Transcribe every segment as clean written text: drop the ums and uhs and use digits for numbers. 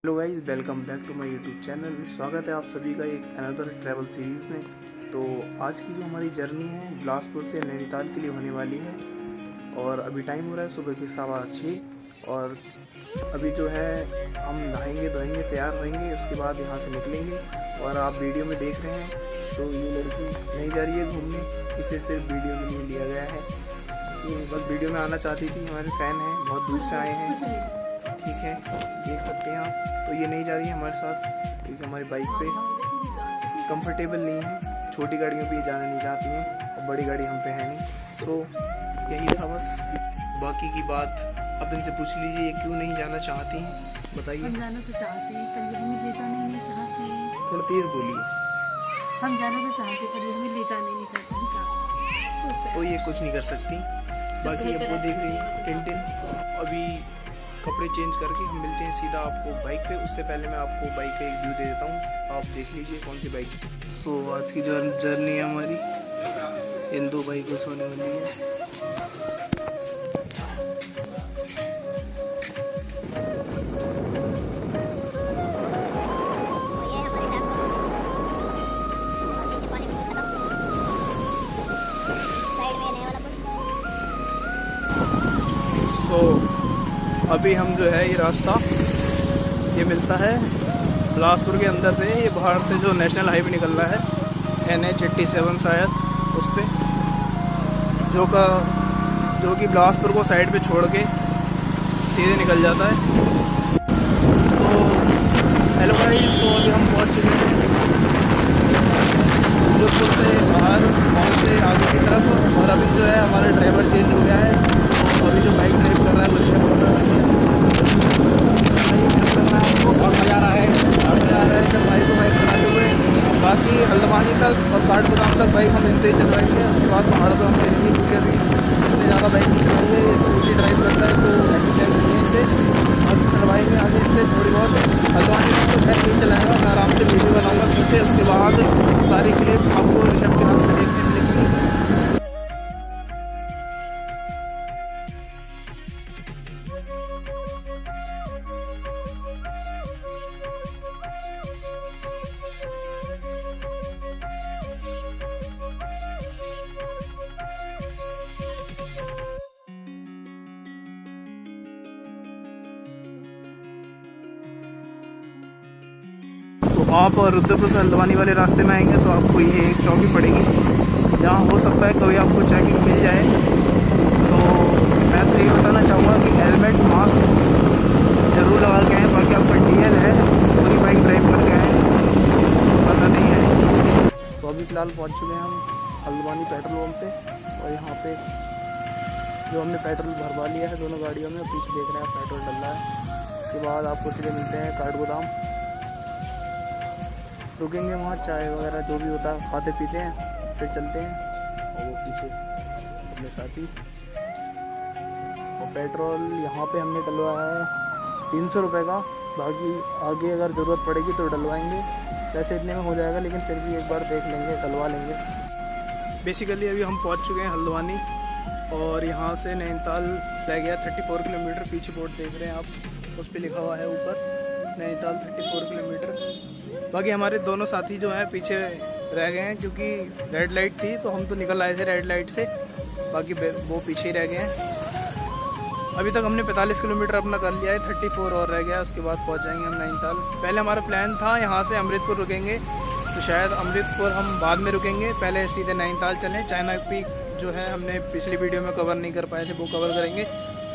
Hello guys, welcome back to my YouTube channel. स्वागत है आप सभी का एक अनदर ट्रैवल सीरीज़ में। तो आज की जो हमारी जर्नी है बिलासपुर से नैनीताल के लिए होने वाली है और अभी टाइम हो रहा है सुबह के 6:15 और अभी जो है हम नहाएंगे धोएंगे तैयार होएंगे, उसके बाद यहाँ से निकलेंगे। और आप वीडियो में देख रहे हैं सो ये लड़की नहीं जा रही है घूमने, इसे सिर्फ वीडियो के लिए लिया गया है। ये बस वीडियो में आना चाहती थी, हमारे फ़ैन हैं, बहुत दूर से आए हैं। ठीक है, देख सकते हैं आप। तो ये नहीं जा रही है हमारे साथ क्योंकि हमारी बाइक पे कंफर्टेबल नहीं है, छोटी गाड़ियों पे जाना नहीं चाहती हैं और बड़ी गाड़ी हम पे है नहीं। सो यही था बस, बाकी की बात अब इनसे पूछ लीजिए ये क्यों नहीं जाना चाहती हैं, बताइए। हम जाना तो चाहते हैं पर ये हमें ले जाना ही नहीं चाहते हैं। थोड़ा तेज़ बोलिए। हम जाना तो चाहते हैं पर ये हमें ले जाना ही नहीं चाहते हैं। क्या सोचते तो ये कुछ नहीं कर सकती। बाकी अब वो देख रही है टिन। अभी कपड़े चेंज करके हम मिलते हैं सीधा आपको बाइक पे। उससे पहले मैं आपको बाइक का एक व्यू दे देता हूँ, आप देख लीजिए कौन सी बाइक। सो आज की जो जर्नी है हमारी इन दो बाइकों से होने वाली है। तो अभी हम जो है ये रास्ता ये मिलता है बिलासपुर के अंदर से, ये बाहर से जो नेशनल हाईवे निकल रहा है NH 87 शायद, उस पर जो कि बिलासपुर को साइड पे छोड़ के सीधे निकल जाता है। तो हेलो गाइस, तो अभी हम पहुंच चुके हैं जोधपुर से बाहर गाँव से आगे की तरफ। और अभी जो है हमारा ड्राइवर चेंज हो गया है, तो अभी जो बाइक ड्राइव कर रहा है वो आपको बहुत मज़ा आ रहा है जब बाइक को बाइक चलाते हुए। बाकी हल्द्वानी तक और काठगोदाम तक बाइक हम इनसे ही चलवाएंगे, उसके बाद पहाड़ों पर हम चलेंगे क्योंकि अभी इससे ज़्यादा बाइक नहीं चलाएंगे। ये स्कूटी ड्राइव करता है तो एक्सपीरियंस नहीं है इसे, और चलवाएंगे आगे इससे थोड़ी बहुत। हल्द्वानी तक तो खैर नहीं चलाएगा, मैं आराम से वीडियो बनाऊँगा पीछे, उसके बाद सारी क्लिप आपको ऋषभ के हाथ से देखने मिलेगी। तो आप रुद्रपुर से हल्द्वानी वाले रास्ते में आएंगे तो आपको ये एक चौकी पड़ेगी जहाँ हो सकता है कभी आपको चेकिंग मिल जाए। तो मैं तो ये बताना चाहूँगा कि हेलमेट मास्क ज़रूर लगा के आएँ। बाकी आपका DL है, पूरी बाइक ड्राइव करके आएँ, पता नहीं है। तो अभी फ़िलहाल पहुँच चुके हैं हम हल्द्वानी पेट्रोल पंप पे, और यहाँ पे जो हमने पेट्रोल भरवा लिया है दोनों गाड़ियों में, पीछे देख रहे हैं पेट्रोल डल रहा है। उसके बाद आपको सीधे मिलते हैं काठगोदाम, रुकेंगे वहाँ चाय वगैरह जो भी होता है खाते पीते हैं, फिर चलते हैं। और वो पीछे अपने साथी। और पेट्रोल यहाँ पे हमने डलवाया है 300 रुपये का। बाकी आगे अगर ज़रूरत पड़ेगी तो डलवाएंगे, वैसे इतने में हो जाएगा, लेकिन फिर भी एक बार देख लेंगे, डलवा लेंगे। बेसिकली अभी हम पहुँच चुके हैं हल्द्वानी, और यहाँ से नैनीताल रह गया 34 किलोमीटर। पीछे बोर्ड देख रहे हैं आप, उस पर लिखा हुआ है ऊपर नैनीताल 34 किलोमीटर। बाकी हमारे दोनों साथी जो हैं पीछे रह गए हैं क्योंकि रेड लाइट थी, तो हम तो निकल आए थे रेड लाइट से, बाकी वो पीछे ही रह गए हैं। अभी तक हमने 45 किलोमीटर अपना कर लिया है, 34 और रह गया, उसके बाद पहुंच जाएंगे हम नैनीताल। पहले हमारा प्लान था यहाँ से अमृतपुर रुकेंगे, तो शायद अमृतपुर हम बाद में रुकेंगे, पहले सीधे नैनीताल चलें। चाइना पीक जो है हमने पिछली वीडियो में कवर नहीं कर पाए थे, वो कवर करेंगे,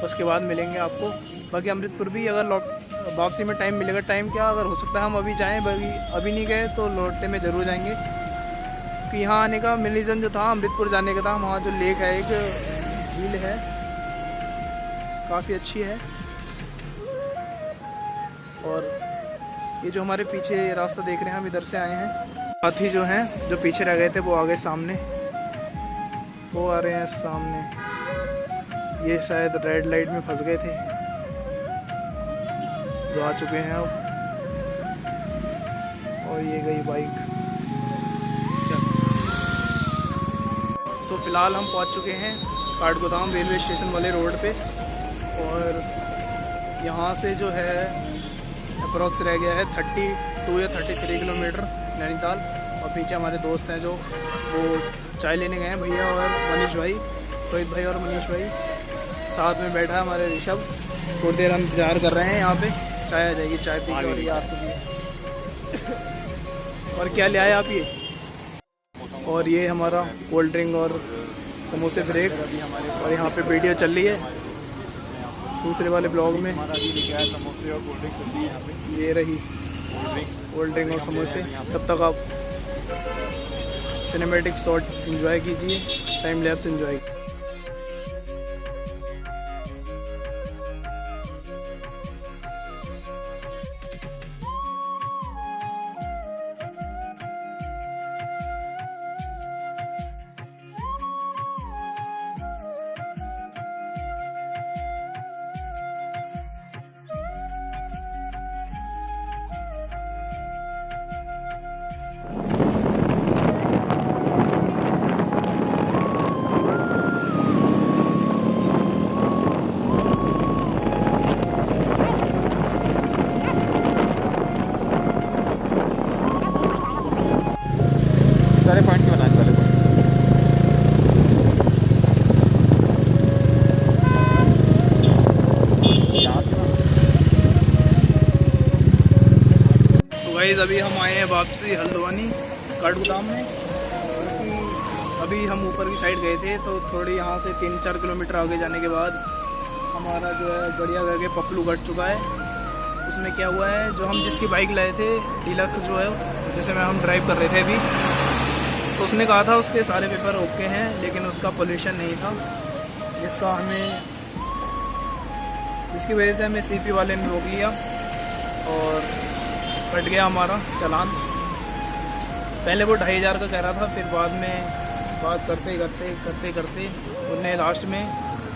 उसके बाद मिलेंगे आपको। बाकी अमृतपुर भी अगर वापसी में टाइम मिलेगा, टाइम क्या अगर हो सकता है हम अभी जाएं, अभी नहीं गए तो लौटते में ज़रूर जाएंगे। कि यहाँ आने का मेन रीज़न जो था अमृतपुर जाने का था, वहाँ जो लेक है, एक झील है, काफ़ी अच्छी है। और ये जो हमारे पीछे रास्ता देख रहे हैं, हम इधर से आए हैं। साथी जो हैं जो पीछे रह गए थे वो आगे सामने, वो आ रहे हैं सामने। ये शायद रेड लाइट में फंस गए थे, जो आ चुके हैं अब। और ये गई बाइक। सो फिलहाल हम पहुंच चुके हैं काठगोदाम रेलवे स्टेशन वाले रोड पे, और यहाँ से जो है अप्रॉक्स रह गया है 32 या 33 किलोमीटर नैनीताल। और पीछे हमारे दोस्त हैं जो वो चाय लेने गए हैं, भैया और मनीष भाई, रोहित भाई और मनीष भाई। साथ में बैठा है हमारे ऋषभ। थोड़ी देर हम इंतजार कर रहे हैं, यहाँ पे चाय आ जाएगी, चाय पी के। और ये आज और क्या ले आए आप ये? और ये हमारा कोल्ड ड्रिंक और समोसे ब्रेक। और यहाँ पे वीडियो चल रही है दूसरे वाले ब्लॉग में। समोसे और कोल्ड ड्रिंक चल रही है यहाँ पे। ये रही कोल्ड ड्रिंक और समोसे। तब तक आप सिनेमैटिक शॉट एंजॉय कीजिए, टाइम लैप्स एंजॉय। सारे पॉइंट के बनाने वाले तो गाइस अभी हम आए हैं वापसी हल्द्वानी काठगोदाम में, क्योंकि अभी हम ऊपर की साइड गए थे तो थोड़ी यहाँ से 3-4 किलोमीटर आगे जाने के बाद हमारा जो है गड़िया करके पपलू कट चुका है। उसमें क्या हुआ है, जो हम जिसकी बाइक लाए थे डीलक्स जो है, जैसे में हम ड्राइव कर रहे थे अभी, तो उसने कहा था उसके सारे पेपर ओके हैं, लेकिन उसका पोल्यूशन नहीं था, जिसकी वजह से हमें सीपी वाले ने रोक लिया और कट गया हमारा चालान। पहले वो 2500 का कह रहा था, फिर बाद में बात करते करते उन्होंने लास्ट में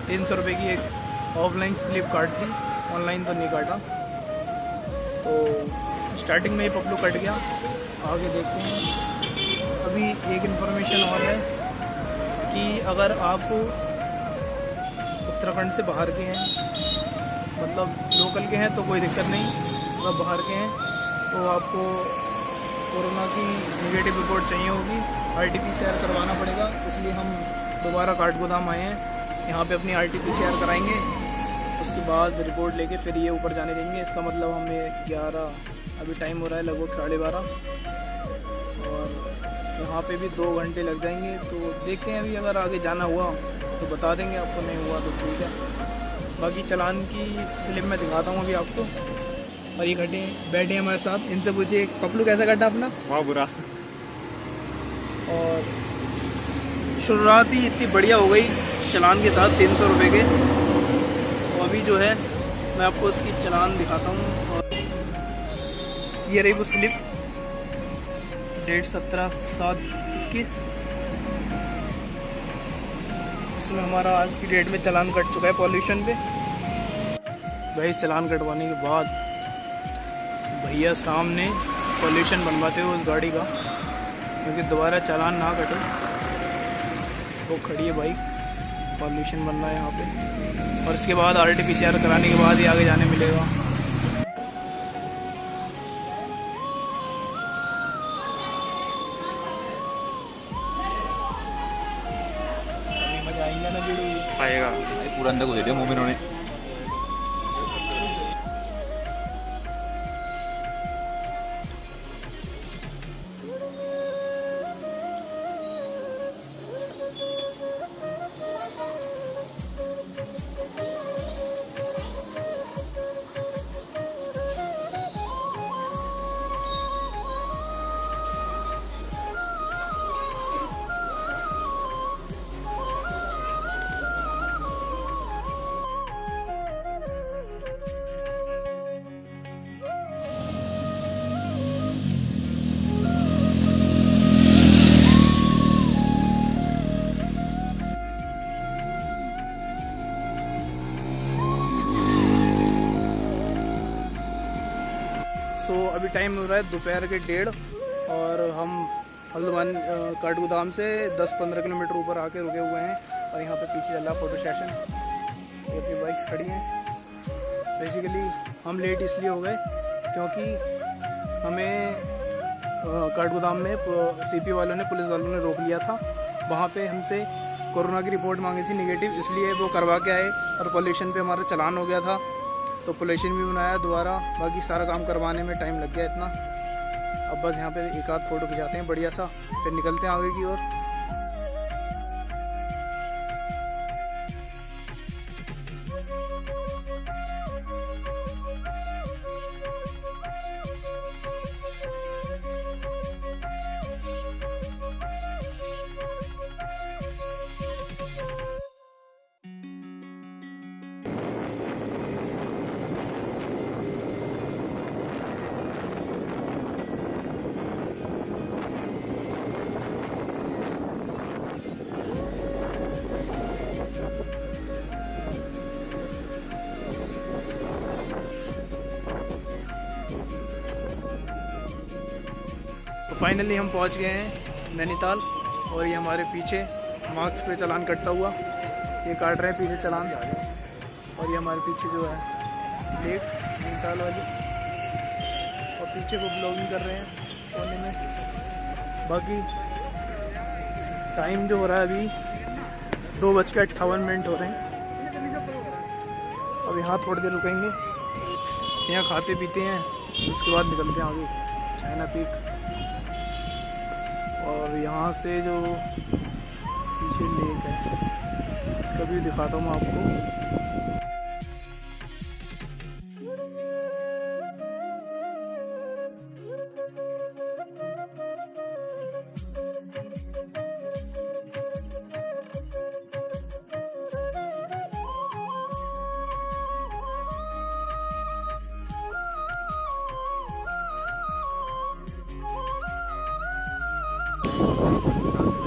300 रुपये की एक ऑफलाइन स्लिप काट दी, ऑनलाइन तो नहीं काटा। तो स्टार्टिंग में ही पपलू कट गया। आगे देखते हैं। अभी एक इन्फॉर्मेशन और है कि अगर आप उत्तराखंड से बाहर के हैं, मतलब लोकल के हैं, तो कोई दिक्कत नहीं। अगर बाहर के हैं तो आपको कोरोना की नेगेटिव रिपोर्ट चाहिए होगी, RT-PCR करवाना पड़ेगा। इसलिए हम दोबारा काठगोदाम आए हैं, यहाँ पे अपनी RT-PCR कराएंगे, उसके बाद रिपोर्ट लेके फिर ये ऊपर जाने देंगे। इसका मतलब हमें 11, अभी टाइम हो रहा है लगभग 12:30, और यहाँ पे भी 2 घंटे लग जाएंगे। तो देखते हैं, अभी अगर आगे जाना हुआ तो बता देंगे आपको, नहीं हुआ तो ठीक है। बाकी चालान की स्लिप में दिखाता हूँ अभी आपको। और ये घटे बैठे हमारे साथ, इनसे पूछिए पपलू कैसा कटा अपना? वहाँ बुरा। और शुरुआत ही इतनी बढ़िया हो गई चालान के साथ 300 रुपये के। तो अभी जो है मैं आपको उसकी चालान दिखाता हूँ। और ये रही वो स्लिप, डेट 17/7/21, इसमें हमारा आज की डेट में चालान कट चुका है पॉल्यूशन पे। भाई चालान कटवाने के बाद भैया सामने पॉल्यूशन बनवाते हुए उस गाड़ी का, क्योंकि दोबारा चालान ना कटे। वो खड़ी है बाइक, पॉल्यूशन बन रहा है यहाँ पे। और इसके बाद RT-PCR कराने के बाद ही आगे जाने मिलेगा। मजा आएगा ना वीडियो आएगा पूरा अंदर घुस दिया मुँह में इन्होंने। सो अभी टाइम हो रहा है दोपहर के 1:30, और हम हल्द्वानी काठगोदाम से 10-15 किलोमीटर ऊपर आके रुके हुए हैं। और यहाँ पे पीछे चल रहा फोटो सेशन। ये अपनी बाइक्स खड़ी हैं। बेसिकली हम लेट इसलिए हो गए क्योंकि हमें काठगोदाम में सीपी वालों ने, पुलिस वालों ने रोक लिया था। वहाँ पे हमसे कोरोना की रिपोर्ट मांगी थी नेगेटिव, इसलिए वो करवा के आए और पोल्यूशन पे हमारा चालान हो गया था, तो पोल्यूशन भी बनाया दोबारा। बाकी सारा काम करवाने में टाइम लग गया इतना। अब बस यहाँ पे एक आध फ़ोटो खिंचाते हैं बढ़िया सा, फिर निकलते हैं आगे की ओर। फाइनली हम पहुंच गए हैं नैनीताल, और ये हमारे पीछे मार्क्स पे चालान कटता हुआ ये काट रहे हैं पीछे चालान। और ये हमारे पीछे जो है लेक नैनीताल वाली, और पीछे वो ब्लॉगिंग कर रहे हैं कोने में। बाकी टाइम जो हो रहा है अभी 2:58 हो रहे हैं। अब यहाँ थोड़ी देर रुकेंगे, यहाँ खाते पीते हैं, उसके बाद निकलते हैं आगे चाइना पीक। और यहाँ से जो पीछे लेक है इसका भी दिखाता हूँ मैं आपको।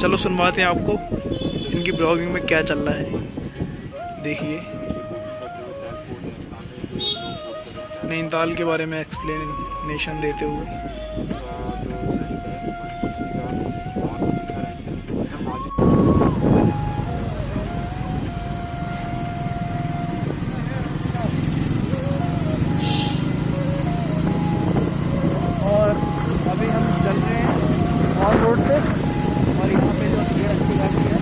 चलो सुनवाते हैं आपको इनकी ब्लॉगिंग में क्या चल रहा है। देखिए नैनीताल के बारे में एक्सप्लेनेशन देते हुए। और अभी हम चल रहे हैं ऑन रोड पे, और यहाँ पे जो ये अच्छी गाड़ी है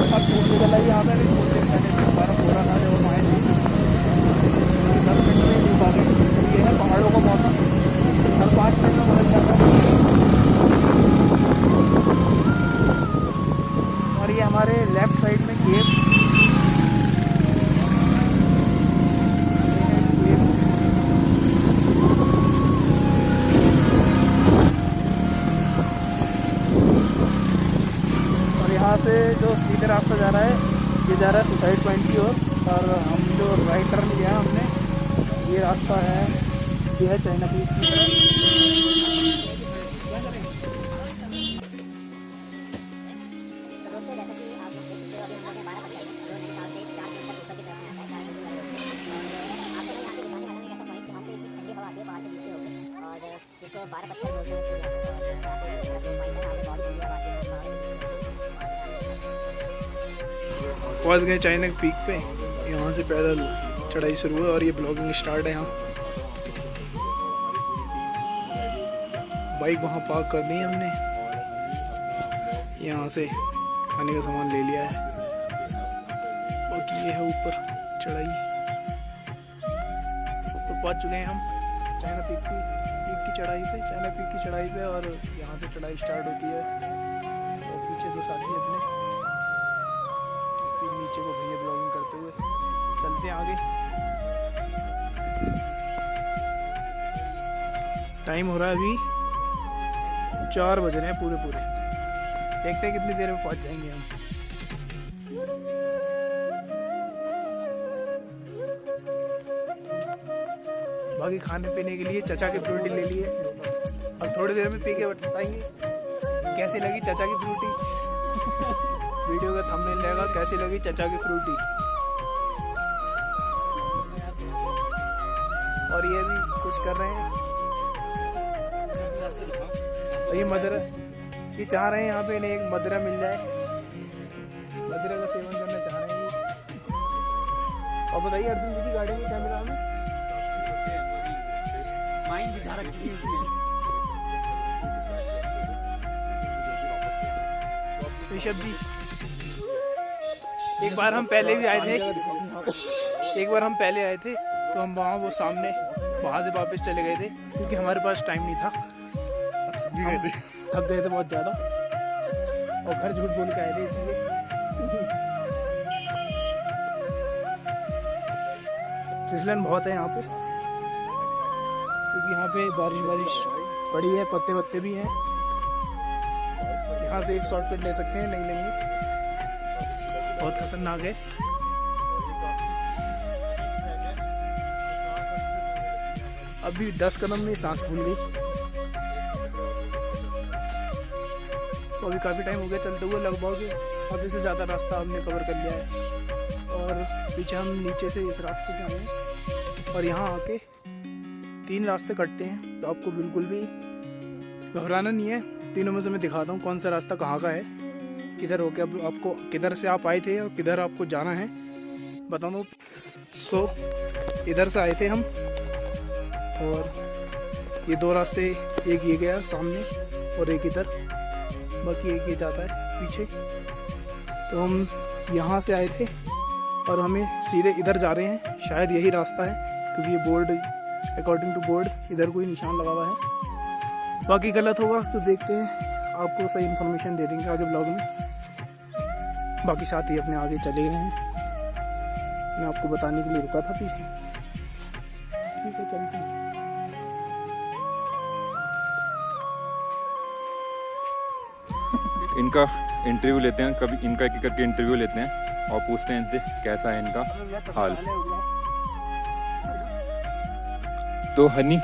अब छूट निकल रही है। यहाँ पे भी छूट पहले से दोबारा पूरा ना जो वहाँ 10 मिनट में नहीं पा रही। ये है पहाड़ों का मौसम, हर 5 मिनट में बदल जाता है। और ये हमारे लेफ्ट साइड में केव, यहाँ से जो सीधे रास्ता जा रहा है ये जा रहा है सुसाइड पॉइंट की ओर, और हम जो राइट टर्न लिया हमने, ये रास्ता है ये है चाइना पीक की तरफ। पहुँच गए चाइना पीक पे। यहाँ से पैदल चढ़ाई शुरू है और ये ब्लॉगिंग स्टार्ट है। यहाँ बाइक वहाँ पार्क कर दी हमने, यहाँ से खाने का सामान ले लिया है। बाकी ये है ऊपर चढ़ाई, ऊपर पहुँच चुके हैं हम चाइना पीक की चढ़ाई पे, चाइना पीक की चढ़ाई पे। और यहाँ से चढ़ाई स्टार्ट होती है, और पीछे दो साथी अपने नीचे को भैया ब्लॉगिंग करते हुए चलते हैं आगे। टाइम हो रहा है अभी 4 बज रहे हैं पूरे। देखते हैं कितनी देर में पहुंच जाएंगे हम। बाकी खाने पीने के लिए चचा की फ्रूटी ले लिए, अब थोड़ी देर में पी के बताएंगे कैसी लगी चचा की फ्रूटी। वीडियो का थंबनेल रहेगा कैसी लगी चचा की फ्रूटी। और ये भी कुछ कर रहे हैं, ये मदरा ये चाह रहे हैं यहाँ पे इन्हें एक मदरा मिल जाए, मदरा का सेवन करना चाह रहे हैं। और बताइए अर्जुन जी की गाड़ी में क्या मिला हमें? माइन ऋषभ जी, एक बार हम पहले भी आए थे, तो हम वहाँ वो सामने वहाँ से वापस चले गए थे क्योंकि हमारे पास टाइम नहीं था, हम थक गए थे बहुत ज़्यादा और घर झूठ बोल के आए थे इसलिए। फिसलन बहुत है यहाँ पे क्योंकि यहाँ पे बारिश पड़ी है, पत्ते भी हैं। यहाँ से एक शॉर्टकट ले सकते हैं, नहीं लेंगे, बहुत खतरनाक है। अभी 10 कदम में सांस भूल गई। तो अभी काफ़ी टाइम हो गया चलते हुए, लगभग आधे से ज़्यादा रास्ता हमने कवर कर लिया है और पीछे हम नीचे से इस रास्ते से आए हैं और यहाँ आके 3 रास्ते कटते हैं, तो आपको बिल्कुल भी घबराना नहीं है। तीनों में से मैं दिखाता हूँ कौन सा रास्ता कहाँ का है, किधर होके अब आपको किधर से आप आए थे और किधर आपको जाना है बता दो। सो इधर से आए थे हम और ये 2 रास्ते, एक ये गया सामने और एक इधर, बाकी एक ये जाता है पीछे। तो हम यहाँ से आए थे और हमें सीधे इधर जा रहे हैं, शायद यही रास्ता है क्योंकि ये बोर्ड अकॉर्डिंग टू बोर्ड इधर कोई निशान लगा हुआ है। बाकी गलत होगा तो देखते हैं, आपको सही इन्फॉर्मेशन दे देंगे आगे ब्लॉग में। बाकी साथ ही अपने आगे चले गए हैं, मैं आपको बताने के लिए रुका था पीछे। ठीक है चलते हैं। इनका इंटरव्यू लेते हैं, कभी इनका एक करके इंटरव्यू लेते हैं और पूछते हैं इनसे कैसा है इनका हाल। तो हनी,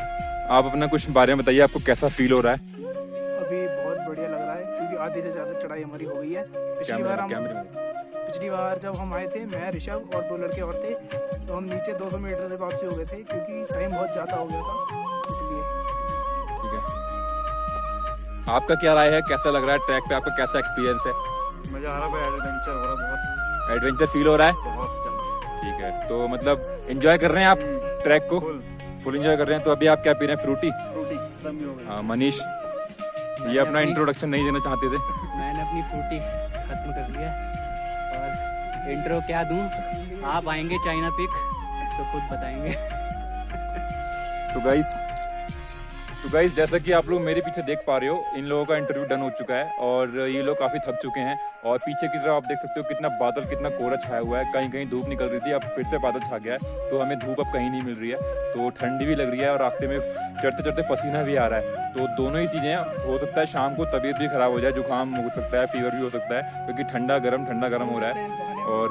आप अपना कुछ बारे में बताइए, आपको कैसा फील हो रहा है? अभी बहुत बढ़िया लग रहा है क्योंकि आधे से ज़्यादा चढ़ाई हमारी हो गई है। पिछली बार जब हम आए थे, मैं, ऋषभ और 2 लड़के और थे, तो हम नीचे 200 मीटर से वापसी हो गए थे क्योंकि टाइम बहुत ज़्यादा हो गया था, इसलिए। ठीक है, आपका क्या राय है, कैसा लग रहा है ट्रैक पे, आपका कैसा एक्सपीरियंस है? मजा आ रहा है, एडवेंचर हो रहा है, बहुत एडवेंचर फील हो रहा है? बहुत ज्यादा। ठीक है, तो मतलब एंजॉय कर रहे हैं आप ट्रैक को? फुल एंजॉय कर रहे हैं। तो अभी आप क्या पी रहे हैं? फ्रूटी एकदम ही हो गया। हाँ, मनीष ये अपना इंट्रोडक्शन नहीं देना चाहते थे। मैंने अपनी फ्रूटी खत्म कर लिया और इंट्रो क्या दूं, आप आएंगे चाइना पिक तो खुद बताएंगे। तो गाइस जैसा कि आप लोग मेरे पीछे देख पा रहे हो, इन लोगों का इंटरव्यू डन हो चुका है और ये लोग काफ़ी थक चुके हैं। और पीछे की तरफ आप देख सकते हो कितना बादल, कितना कोहरा छाया हुआ है, कहीं कहीं धूप निकल रही थी, अब फिर से बादल छा गया है, तो हमें धूप अब कहीं नहीं मिल रही है, तो ठंडी भी लग रही है और रास्ते में चढ़ते चढ़ते पसीना भी आ रहा है। तो दोनों ही चीज़ें, हो सकता है शाम को तबीयत भी खराब हो जाए, जुकाम हो सकता है, फीवर भी हो सकता है, क्योंकि ठंडा गर्म हो रहा है। और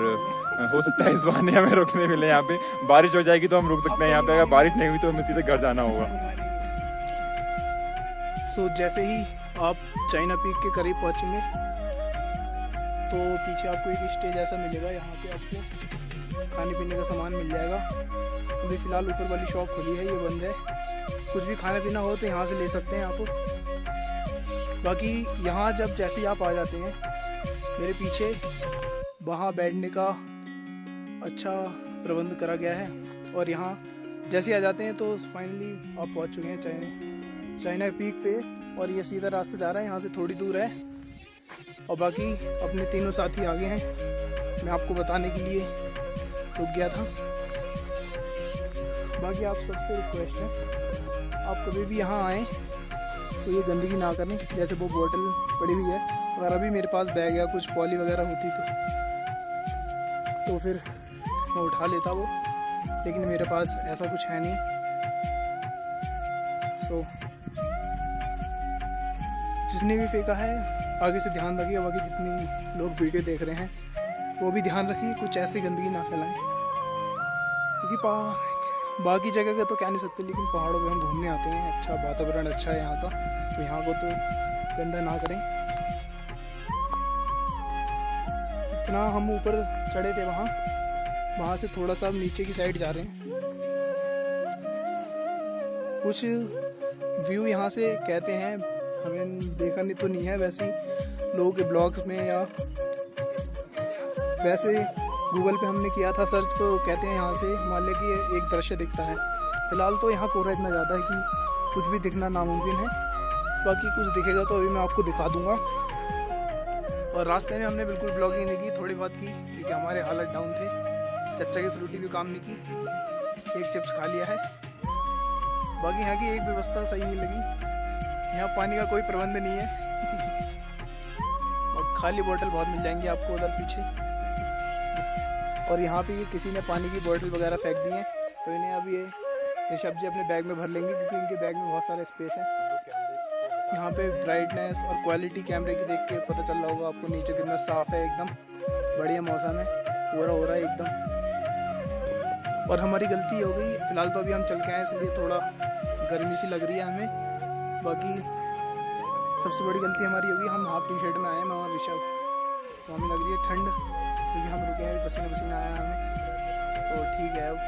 हो सकता है इस बहाने हमें रुकने मिले यहाँ पे, बारिश हो जाएगी तो हम रुक सकते हैं यहाँ पे, अगर बारिश नहीं हुई तो हमें सीधे घर जाना होगा। सो जैसे ही आप चाइना पीक के करीब पहुँचेंगे तो पीछे आपको एक स्टेज ऐसा मिलेगा, यहाँ पे आपको खाने पीने का सामान मिल जाएगा। अभी फ़िलहाल ऊपर वाली शॉप खुली है, ये बंद है। कुछ भी खाना पीना हो तो यहाँ से ले सकते हैं आप। बाकी यहाँ जब जैसे ही आप आ जाते हैं, मेरे पीछे वहाँ बैठने का अच्छा प्रबंध करा गया है और यहाँ जैसे ही आ जाते हैं तो फाइनली आप पहुँच चुके हैं चाइना पीक पे। और ये सीधा रास्ता जा रहा है, यहाँ से थोड़ी दूर है। और बाकी अपने तीनों साथी आगे हैं, मैं आपको बताने के लिए रुक गया था। बाकी आप सबसे रिक्वेस्ट है, आप कभी भी यहाँ आएँ तो ये गंदगी ना करें। जैसे वो बोतल पड़ी हुई है, अगर अभी मेरे पास बैग या कुछ पॉली वगैरह होती तो फिर मैं उठा लेता वो, लेकिन मेरे पास ऐसा कुछ है नहीं। सो जिसने भी फेंका है आगे से ध्यान रखिए। बाकी जितने लोग वीडियो देख रहे हैं वो भी ध्यान रखिए, कुछ ऐसी गंदगी ना फैलाएं, क्योंकि बाकी जगह का तो कह नहीं सकते, लेकिन पहाड़ों में हम घूमने आते हैं, अच्छा वातावरण अच्छा है यहाँ का, तो यहाँ को तो गंदा ना करें। जितना हम ऊपर चढ़े थे वहाँ से थोड़ा सा नीचे की साइड जा रहे हैं। कुछ व्यू यहाँ से कहते हैं, हमें देखा नहीं तो नहीं है, वैसे ही लोगों के ब्लॉग्स में या वैसे गूगल पे हमने किया था सर्च, तो कहते हैं यहाँ से हिमालय की एक दृश्य दिखता है। फिलहाल तो यहाँ कोहरा इतना ज़्यादा है कि कुछ भी दिखना नामुमकिन है। बाकी कुछ दिखेगा तो अभी मैं आपको दिखा दूंगा। और रास्ते में हमने बिल्कुल ब्लॉगिंग नहीं की, थोड़ी बहुत की क्योंकि हमारे हालत डाउन थे। चच्चा की फ्रूटी भी काम नहीं की, एक चिप्स खा लिया है। बाकी यहाँ की एक व्यवस्था सही नहीं लगी, यहाँ पानी का कोई प्रबंध नहीं है और खाली बोतल बहुत मिल जाएंगी आपको उधर पीछे। और यहाँ पे ये किसी ने पानी की बोतल वगैरह फेंक दी है, तो इन्हें अब ये ऋषभ जी अपने बैग में भर लेंगे क्योंकि इनके बैग में बहुत सारा स्पेस है। यहाँ पे ब्राइटनेस और क्वालिटी कैमरे की देख के पता चल रहा होगा आपको, नीचे कितना साफ है, एकदम बढ़िया मौसम है, कोहरा हो रहा है एकदम। और हमारी गलती हो गई, फिलहाल तो अभी हम चल के आए इसलिए थोड़ा गर्मी सी लग रही है हमें। बाकी सबसे बड़ी गलती हमारी होगी, हम हाफ टी शर्ट में आए, मैं और ऋषभ, तो हमें लग रही है ठंड क्योंकि हम रुके हैं, पसीने पसीने आया हमें। तो ठीक है, अब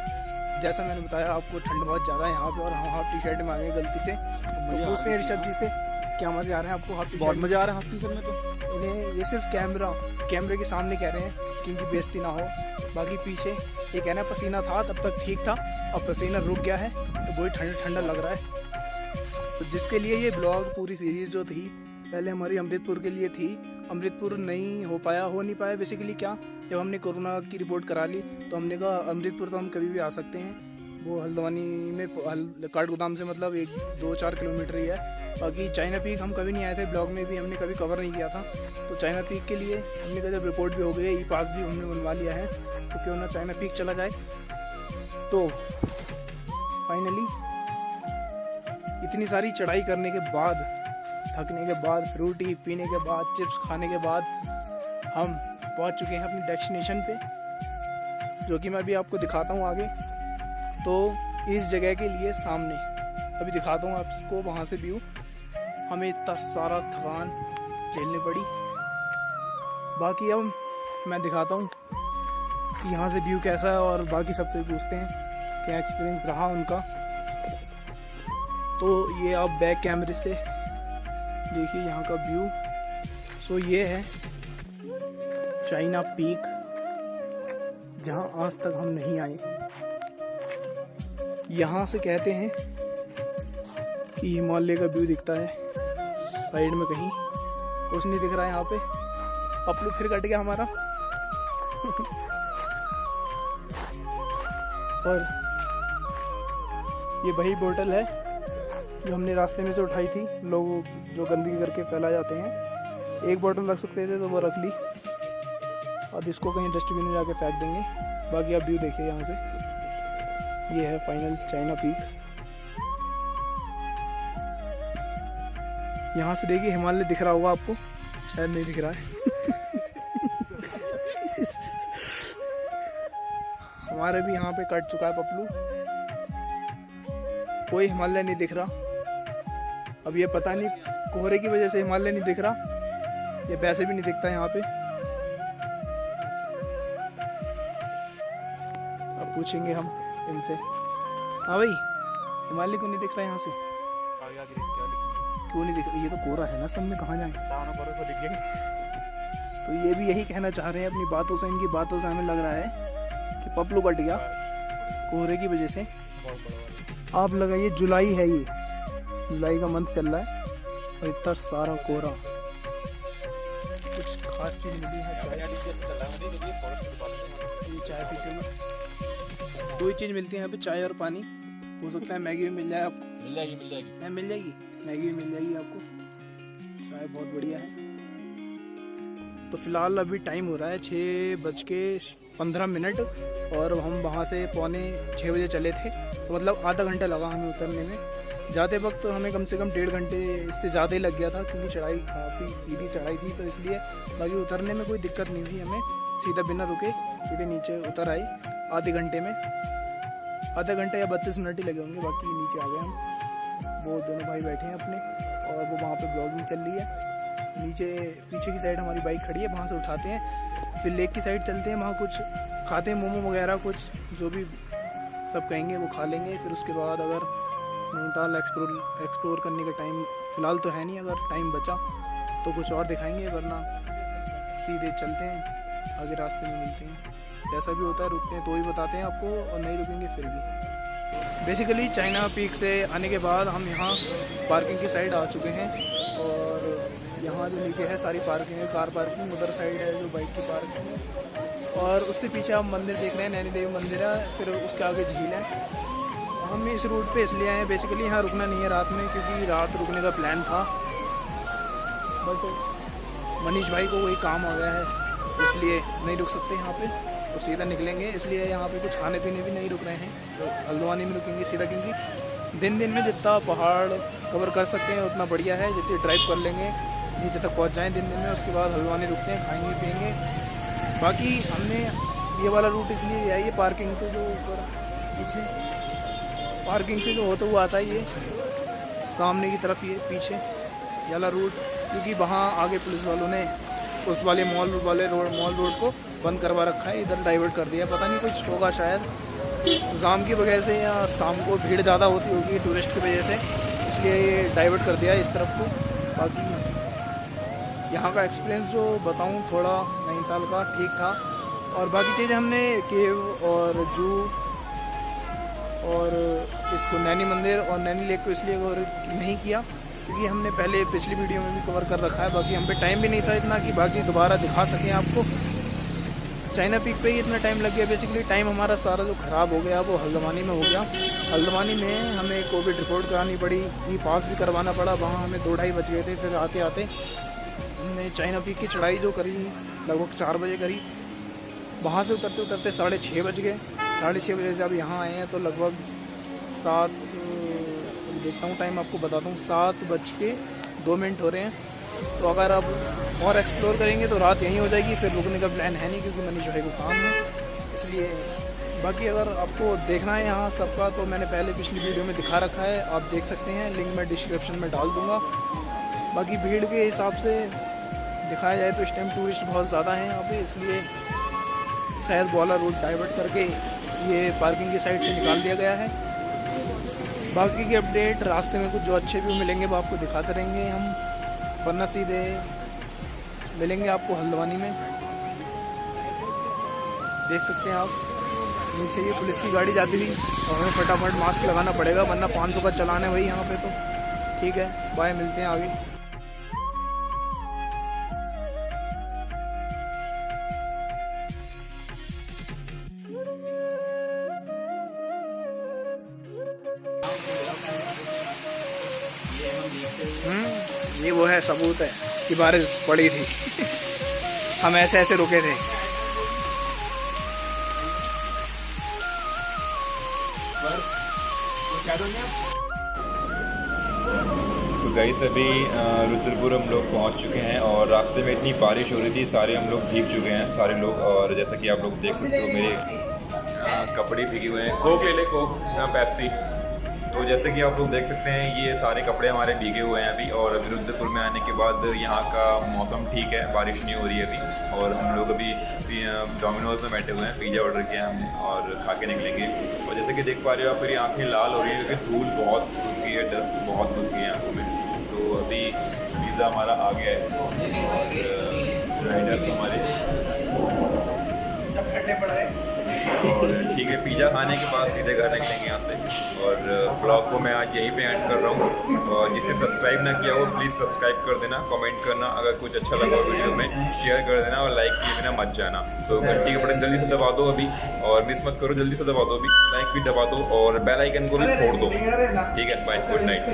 जैसा मैंने बताया आपको ठंड बहुत ज़्यादा है यहाँ पे और हम हाफ टी शर्ट में आ गए गलती से। तो पूछते हैं ऋषभ जी से क्या मज़े आ रहे हैं आपको हाफ टी शर्ट? बहुत मजा आ रहा है हाफ टी शर्ट में। तो उन्हें ये सिर्फ कैमरे के सामने कह रहे हैं कि इनकी बेइज्जती ना हो। बाकी पीछे ये कहना पसीना था तब तक ठीक था, अब पसीना रुक गया है तो बहुत ठंडा ठंडा लग रहा है। तो जिसके लिए ये ब्लॉग पूरी सीरीज़ जो थी पहले हमारी अमृतपुर के लिए थी, अमृतपुर नहीं हो नहीं पाया बेसिकली। क्या जब हमने कोरोना की रिपोर्ट करा ली तो हमने कहा अमृतपुर तो हम कभी भी आ सकते हैं, वो हल्द्वानी में काठगोदाम से मतलब 1-2-4 किलोमीटर ही है। बाकी चाइना पीक हम कभी नहीं आए थे, ब्लॉग में भी हमने कभी कवर नहीं किया था। तो चाइना पीक के लिए हमने कहा जब रिपोर्ट भी हो गई, ई पास भी हमने बनवा लिया है, तो क्यों ना चाइना पीक चला जाए। तो फाइनली इतनी सारी चढ़ाई करने के बाद, थकने के बाद, फ्रूटी पीने के बाद, चिप्स खाने के बाद हम पहुंच चुके हैं अपनी डेस्टिनेशन पे, जो कि मैं अभी आपको दिखाता हूँ आगे। तो इस जगह के लिए सामने अभी दिखाता हूँ आपको वहाँ से व्यू। हमें इतना सारा थकान झेलनी पड़ी। बाकी अब मैं दिखाता हूँ कि यहाँ से व्यू कैसा है और बाकी सबसे पूछते हैं क्या एक्सपीरियंस रहा उनका। तो ये आप बैक कैमरे से देखिए यहाँ का व्यू। सो ये है चाइना पीक, जहाँ आज तक हम नहीं आए। यहाँ से कहते हैं कि हिमालय का व्यू दिखता है, साइड में कहीं कुछ नहीं दिख रहा है यहाँ पे। पपलू फिर कट गया हमारा और ये वही बोतल है जो हमने रास्ते में से उठाई थी, लोग जो गंदगी करके फैला जाते हैं। एक बोतल रख सकते थे तो वो रख ली, अब इसको कहीं डस्टबिन में जाके फेंक देंगे। बाकी आप व्यू देखिए यहाँ से, ये है फाइनल चाइना पीक। यहाँ से देखिए हिमालय दिख रहा होगा आपको, शायद नहीं दिख रहा है हमारे भी यहाँ पे कट चुका है पपलू, कोई हिमालय नहीं दिख रहा। अब ये पता नहीं कोहरे की वजह से हिमालय नहीं दिख रहा, ये वैसे भी नहीं दिखता यहाँ पे। अब पूछेंगे हम इनसे, हाँ भाई हिमालय क्यों नहीं दिख रहा है यहाँ से? क्यों नहीं दिख रहा? ये तो कोहरा है ना सब में, कहाँ जाए? तो ये भी यही कहना चाह रहे हैं अपनी बातों से, इनकी बातों से हमें लग रहा है कि पपलू कट गया कोहरे की वजह से। आप लगाइए जुलाई है, ये जुलाई का मंथ चल रहा है और इतना सारा कोहरा। कुछ खास चीज़ मिली है, चाय पीते हुए। दो ही चीज़ मिलती है यहाँ पे, चाय और पानी। हो सकता है मैगी भी मिल जाए आपको, मिल जाएगी मैगी भी मिल जाएगी आपको। चाय बहुत बढ़िया है। तो फिलहाल अभी टाइम हो रहा है 6:15 और हम वहाँ से 5:45 बजे चले थे, तो मतलब आधा घंटा लगा हमें उतरने में। जाते वक्त तो हमें कम से कम 1.5 घंटे से ज़्यादा ही लग गया था क्योंकि चढ़ाई काफ़ी सीधी चढ़ाई थी, तो इसलिए। बाकी उतरने में कोई दिक्कत नहीं थी, हमें सीधा बिना रुके सीधे नीचे उतर आए आधे घंटे में। आधा घंटा या 32 मिनट ही लगे होंगे। बाकी नीचे आ गए हम, वो दोनों भाई बैठे हैं अपने और वो वहाँ पे ब्लॉगिंग चल रही है। नीचे पीछे की साइड हमारी बाइक खड़ी है, वहाँ से उठाते हैं, फिर लेक की साइड चलते हैं, वहाँ कुछ खाते हैं, मोमो वगैरह कुछ जो भी सब कहेंगे वो खा लेंगे। फिर उसके बाद अगर नैनीताल एक्सप्लोर करने का टाइम फ़िलहाल तो है नहीं, अगर टाइम बचा तो कुछ और दिखाएंगे, वरना सीधे चलते हैं आगे रास्ते में मिलते हैं। जैसा भी होता है रुकते हैं तो ही बताते हैं आपको, और नहीं रुकेंगे फिर भी। बेसिकली चाइना पीक से आने के बाद हम यहाँ पार्किंग की साइड आ चुके हैं और यहाँ जो नीचे है सारी पार्किंग है, कार पार्किंग, उधर साइड है जो बाइक की पार्किंग है और उससे पीछे आप मंदिर देख रहे हैं, नैनी देवी मंदिर है, फिर उसके आगे झील है। हम इस रूट पे इसलिए आए हैं, बेसिकली यहाँ रुकना नहीं है रात में क्योंकि रात रुकने का प्लान था, बट मनीष भाई को वही काम आ गया है इसलिए नहीं रुक सकते यहाँ पे, तो सीधा निकलेंगे। इसलिए यहाँ पे कुछ खाने पीने भी नहीं रुक रहे हैं, तो हल्द्वानी में रुकेंगे सीधा, क्योंकि दिन में जितना पहाड़ कवर कर सकते हैं उतना बढ़िया है। जितनी ड्राइव कर लेंगे नीचे तक पहुँच जाएँ दिन में, उसके बाद हल्द्वानी रुकते हैं, खाएँगे पिएँगे। बाकी हमने ये वाला रूट इसलिए लिया, ये पार्किंग से जो ऊपर पीछे पार्किंग से जो होता हुआ आता है, ये सामने की तरफ ये पीछे ये वाला रूट, क्योंकि वहाँ आगे पुलिस वालों ने उस वाले मॉल रोड को बंद करवा रखा है, इधर डाइवर्ट कर दिया। पता नहीं कुछ होगा शायद जाम की वजह से या शाम को भीड़ ज़्यादा होती होगी टूरिस्ट की वजह से, इसलिए ये डाइवर्ट कर दिया इस तरफ को। बाकी यहाँ का एक्सपीरियंस जो बताऊँ थोड़ा नैनीताल का ठीक था, और बाकी चीज़ें हमने केव और जू और इसको नैनी मंदिर और नैनी लेक को इसलिए कवर नहीं किया क्योंकि हमने पहले पिछली वीडियो में भी कवर कर रखा है। बाकी हम पे टाइम भी नहीं था इतना कि बाकी दोबारा दिखा सकें आपको। चाइना पीक पे ही इतना टाइम लग गया, बेसिकली टाइम हमारा सारा जो ख़राब हो गया वो हल्द्वानी में हो गया। हल्द्वानी में हमें कोविड रिपोर्ट करानी पड़ी, ई पास भी करवाना पड़ा, वहाँ हमें 2-2:30 बज गए थे। फिर आते आते हमने चाइना पीक की चढ़ाई जो करी लगभग 4 बजे करी, वहाँ से उतरते उतरते 6:30 बज गए। 6:30 बजे से अब यहाँ आए हैं तो लगभग 7 देखता हूँ टाइम आपको बताता हूँ, 7:02 हो रहे हैं। तो अगर अब और एक्सप्लोर करेंगे तो रात यहीं हो जाएगी, फिर रुकने का प्लान है नहीं क्योंकि मनीष भाई को काम है इसलिए। बाकी अगर आपको देखना है यहाँ सबका तो मैंने पहले पिछली वीडियो में दिखा रखा है, आप देख सकते हैं, लिंक मैं डिस्क्रिप्शन में डाल दूँगा। बाकी भीड़ के हिसाब से दिखाया जाए तो इस टाइम टूरिस्ट बहुत ज़्यादा हैं यहाँ पे, इसलिए शायद वाला रूट डाइवर्ट करके ये पार्किंग की साइड से निकाल दिया गया है। बाकी की अपडेट रास्ते में कुछ जो अच्छे व्यू मिलेंगे वो आपको दिखाते रहेंगे हम, वरना सीधे मिलेंगे आपको हल्द्वानी में। देख सकते हैं आप नीचे ये पुलिस की गाड़ी जाती थी और हमें फटाफट मास्क लगाना पड़ेगा वरना 500 का चलान है वही यहाँ पे। तो ठीक है, बाय, मिलते हैं आगे। ये वो है सबूत है कि बारिश पड़ी थी हम ऐसे ऐसे रुके थे। तो गाइस अभी रुद्रपुर हम लोग पहुंच चुके हैं और रास्ते में इतनी बारिश हो रही थी, सारे हम लोग भीग चुके हैं सारे लोग। और जैसा कि आप लोग देख सकते हो मेरे कपड़े भीगे हुए हैं। कोक ले ले, कोक, पेप्सी। तो जैसे कि आप लोग देख सकते हैं ये सारे कपड़े हमारे भीगे हुए हैं अभी। और अभी रुद्रपुर में आने के बाद यहाँ का मौसम ठीक है, बारिश नहीं हो रही है अभी। और हम लोग अभी डोमिनोज में बैठे हुए हैं, पिज़्ज़ा ऑर्डर किया हमने और खा के निकलेंगे। और जैसे कि देख पा रहे हो आप, मेरी आँखें लाल हो रही है क्योंकि धूल बहुत घुस गई है, डस्ट बहुत घुस गई है आँखों में। तो अभी पिज़्ज़ा हमारा आ गया है और राइडर्स हमारे सब ठंडे पड़ गए। और ठीक है, पिज़्ज़ा खाने के बाद सीधे घर निकलेंगे यहाँ से। और ब्लॉग को मैं आज यहीं पे एंड कर रहा हूँ। और जिसने सब्सक्राइब ना किया हो प्लीज़ सब्सक्राइब कर देना, कमेंट करना, अगर कुछ अच्छा लगा वीडियो में शेयर कर देना और लाइक किए बिना मत जाना। तो घंटी के बटन जल्दी से दबा दो अभी, और मिस मत करो, जल्दी से दबा दो अभी, लाइक भी दबा दो और बेल आइकन को भी फोड़ दो। ठीक है, बाय, गुड नाइट।